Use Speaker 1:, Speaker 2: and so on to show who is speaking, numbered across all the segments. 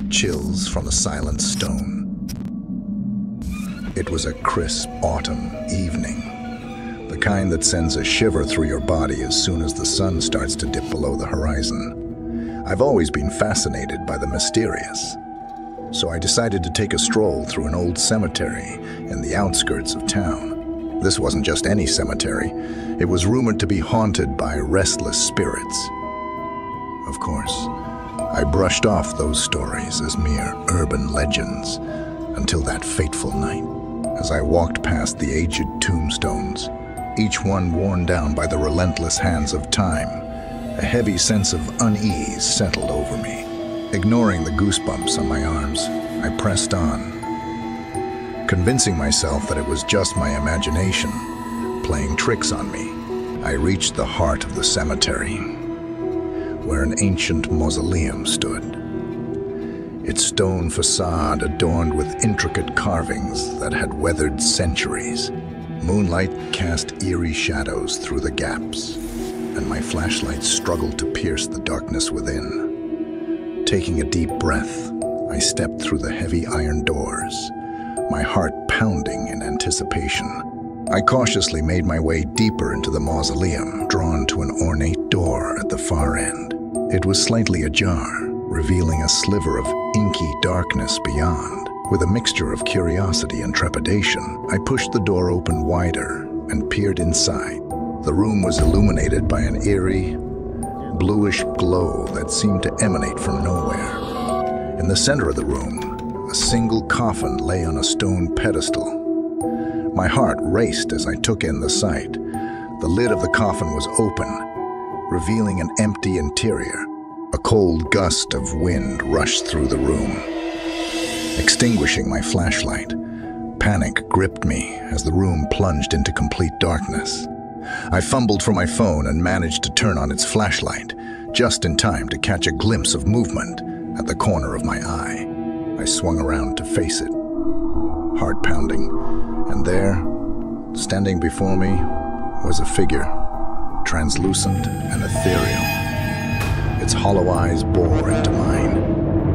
Speaker 1: chills from the silent stone. It was a crisp autumn evening, the kind that sends a shiver through your body as soon as the sun starts to dip below the horizon. I've always been fascinated by the mysterious, so I decided to take a stroll through an old cemetery in the outskirts of town. This wasn't just any cemetery. It was rumored to be haunted by restless spirits. Of course, I brushed off those stories as mere urban legends until that fateful night. As I walked past the aged tombstones, each one worn down by the relentless hands of time, a heavy sense of unease settled over me. Ignoring the goosebumps on my arms, I pressed on, convincing myself that it was just my imagination playing tricks on me. I reached the heart of the cemetery, where an ancient mausoleum stood, its stone facade adorned with intricate carvings that had weathered centuries. Moonlight cast eerie shadows through the gaps, and my flashlight struggled to pierce the darkness within. Taking a deep breath, I stepped through the heavy iron doors, my heart pounding in anticipation. I cautiously made my way deeper into the mausoleum, drawn to an ornate door at the far end. It was slightly ajar, revealing a sliver of inky darkness beyond. With a mixture of curiosity and trepidation, I pushed the door open wider and peered inside. The room was illuminated by an eerie, bluish glow that seemed to emanate from nowhere. In the center of the room, a single coffin lay on a stone pedestal. My heart raced as I took in the sight. The lid of the coffin was open, revealing an empty interior. A cold gust of wind rushed through the room, extinguishing my flashlight. Panic gripped me as the room plunged into complete darkness. I fumbled for my phone and managed to turn on its flashlight, just in time to catch a glimpse of movement at the corner of my eye. I swung around to face it, heart pounding, and there, standing before me, was a figure, translucent and ethereal. Its hollow eyes bore into mine,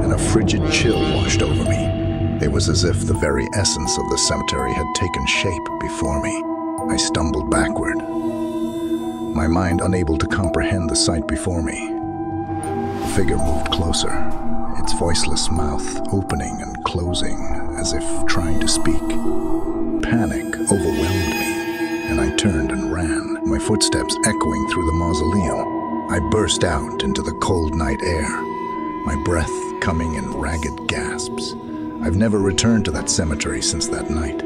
Speaker 1: and a frigid chill washed over me. It was as if the very essence of the cemetery had taken shape before me. I stumbled backward, my mind unable to comprehend the sight before me. The figure moved closer, its voiceless mouth opening and closing as if trying to speak. Panic overwhelmed me, and I turned and ran, my footsteps echoing through the mausoleum. I burst out into the cold night air, my breath coming in ragged gasps. I've never returned to that cemetery since that night.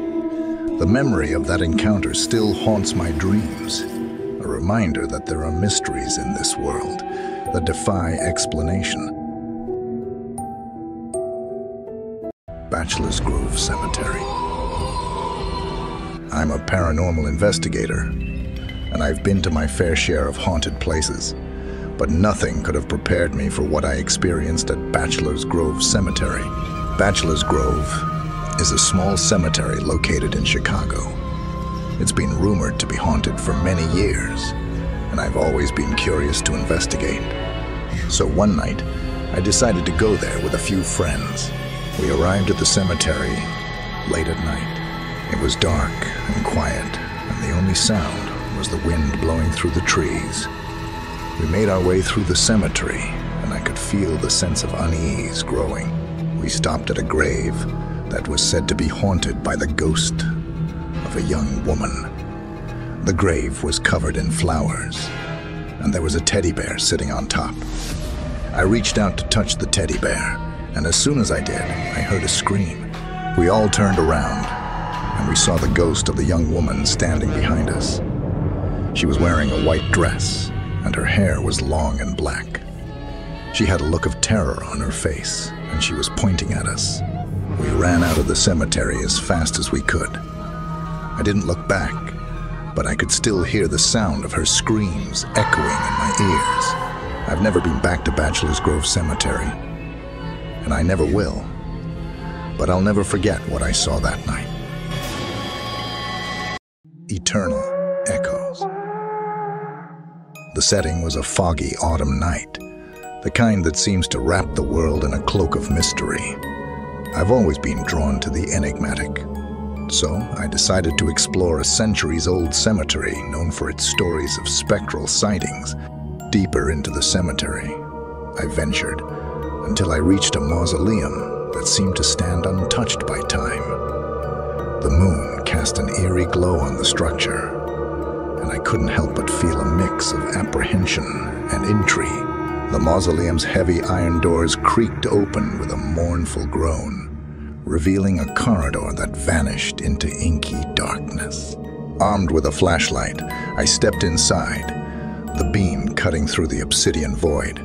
Speaker 1: The memory of that encounter still haunts my dreams, a reminder that there are mysteries in this world that defy explanation. Bachelor's Grove Cemetery. I'm a paranormal investigator, and I've been to my fair share of haunted places. But nothing could have prepared me for what I experienced at Bachelor's Grove Cemetery. Bachelor's Grove is a small cemetery located in Chicago. It's been rumored to be haunted for many years, and I've always been curious to investigate. So one night, I decided to go there with a few friends. We arrived at the cemetery late at night. It was dark and quiet, and the only sound was the wind blowing through the trees. We made our way through the cemetery, and I could feel the sense of unease growing. We stopped at a grave that was said to be haunted by the ghost of a young woman. The grave was covered in flowers, and there was a teddy bear sitting on top. I reached out to touch the teddy bear, and as soon as I did, I heard a scream. We all turned around, and we saw the ghost of the young woman standing behind us. She was wearing a white dress, and her hair was long and black. She had a look of terror on her face, and she was pointing at us. We ran out of the cemetery as fast as we could. I didn't look back, but I could still hear the sound of her screams echoing in my ears. I've never been back to Bachelor's Grove Cemetery, and I never will, but I'll never forget what I saw that night. Eternal echoes. The setting was a foggy autumn night. the kind that seems to wrap the world in a cloak of mystery. I've always been drawn to the enigmatic, so I decided to explore a centuries-old cemetery known for its stories of spectral sightings. Deeper into the cemetery, I ventured until I reached a mausoleum that seemed to stand untouched by time. The moon cast an eerie glow on the structure, and I couldn't help but feel a mix of apprehension and intrigue. The mausoleum's heavy iron doors creaked open with a mournful groan, revealing a corridor that vanished into inky darkness. Armed with a flashlight, I stepped inside, the beam cutting through the obsidian void.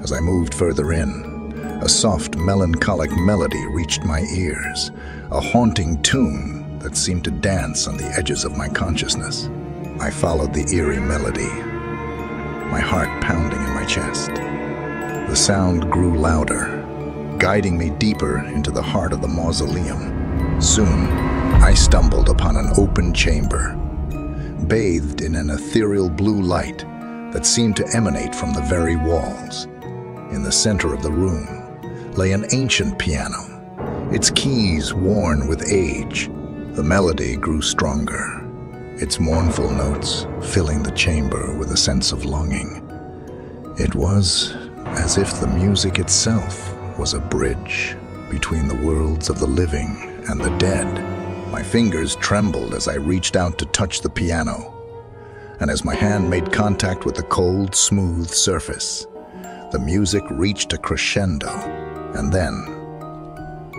Speaker 1: As I moved further in, a soft, melancholic melody reached my ears, a haunting tune that seemed to dance on the edges of my consciousness. I followed the eerie melody, my heart pounding in my chest. The sound grew louder, guiding me deeper into the heart of the mausoleum. Soon, I stumbled upon an open chamber, bathed in an ethereal blue light that seemed to emanate from the very walls. In the center of the room lay an ancient piano, its keys worn with age. The melody grew stronger, its mournful notes filling the chamber with a sense of longing. It was as if the music itself was a bridge between the worlds of the living and the dead. My fingers trembled as I reached out to touch the piano, and as my hand made contact with the cold, smooth surface, the music reached a crescendo, and then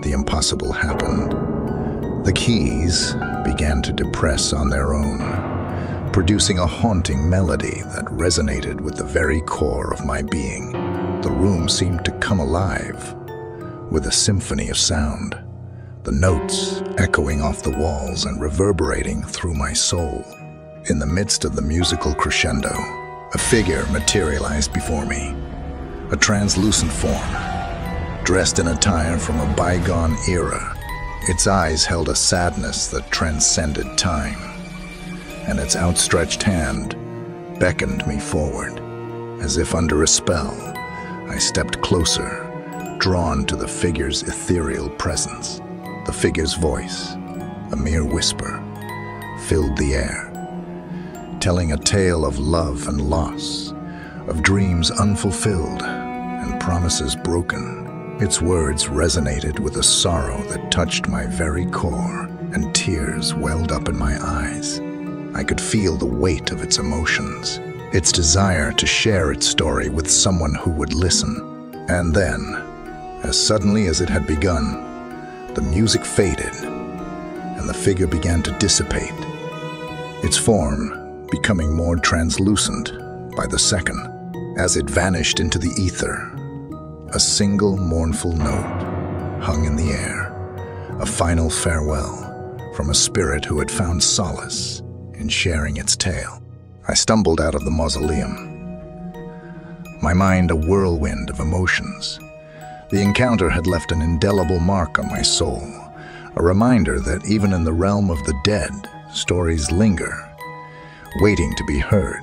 Speaker 1: the impossible happened. The keys began to depress on their own, producing a haunting melody that resonated with the very core of my being. The room seemed to come alive with a symphony of sound, the notes echoing off the walls and reverberating through my soul. In the midst of the musical crescendo, a figure materialized before me, a translucent form, dressed in attire from a bygone era. Its eyes held a sadness that transcended time, and its outstretched hand beckoned me forward. As if under a spell, I stepped closer, drawn to the figure's ethereal presence. The figure's voice, a mere whisper, filled the air, telling a tale of love and loss, of dreams unfulfilled and promises broken. Its words resonated with a sorrow that touched my very core, and tears welled up in my eyes. I could feel the weight of its emotions, its desire to share its story with someone who would listen. And then, as suddenly as it had begun, the music faded, and the figure began to dissipate, its form becoming more translucent by the second. As it vanished into the ether, a single mournful note hung in the air, a final farewell from a spirit who had found solace in sharing its tale. I stumbled out of the mausoleum, my mind a whirlwind of emotions. The encounter had left an indelible mark on my soul, a reminder that even in the realm of the dead, stories linger, waiting to be heard.